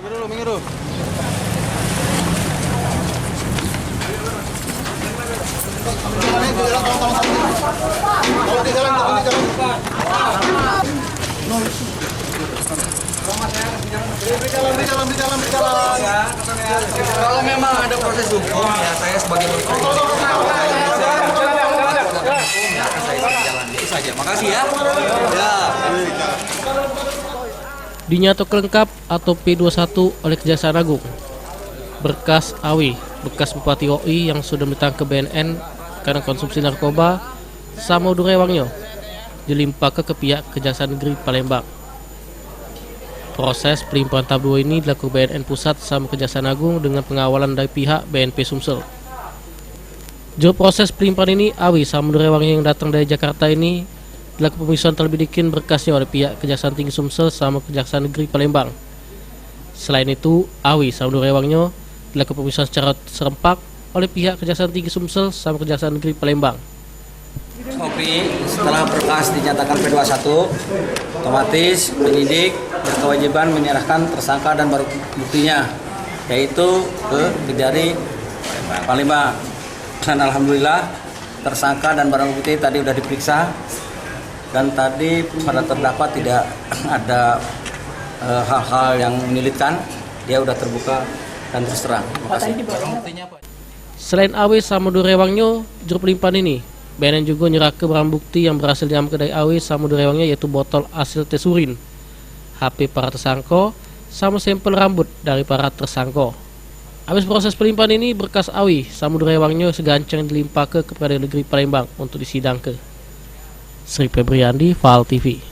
Minggir dulu. Kalau memang ada proses hukum, ya saya sebagai saja. Makasih ya. Dinyatakan lengkap atau P21 oleh Kejaksaan Agung. Berkas Awi, bekas Bupati OI yang sudah ditangkap BNN karena konsumsi narkoba, sama Durewangyo, dilimpahkan ke pihak Kejaksaan Negeri Palembang. Proses pelimpahan tahap 2 ini dilakukan BNN Pusat sama Kejaksaan Agung dengan pengawalan dari pihak BNP Sumsel. Juru proses pelimpahan ini, Awi sama Durewangyo yang datang dari Jakarta ini, dilakukan pemeriksaan terlebih dahulu berkasnya oleh pihak Kejaksaan Tinggi Sumsel sama Kejaksaan Negeri Palembang. Selain itu, Awi sama Durewangyo dilakukan pemeriksaan secara serempak oleh pihak Kejaksaan Tinggi Sumsel sama Kejaksaan Negeri Palembang. Kopi setelah berkas dinyatakan P21, otomatis penyidik berkewajiban menyerahkan tersangka dan barang buktinya, yaitu ke Kejari Palembang. Dan alhamdulillah tersangka dan barang bukti tadi sudah diperiksa, dan tadi pada terdakwa tidak ada hal-hal yang menyulitkan, dia sudah terbuka dan terus terang. Selain Awi sama Durewangyo, juru pelimpahan ini, BNN juga menyerahkan barang bukti yang berhasil diamankan dari Awi sama Durewangyo, yaitu botol hasil tes urin, HP para tersangka, sama sampel rambut dari para tersangka. Habis proses pelimpahan ini, berkas Awi sama Durewangyo segancang dilimpahkan kepada Negeri Palembang untuk disidangkan. Sri Febriandi, Val TV.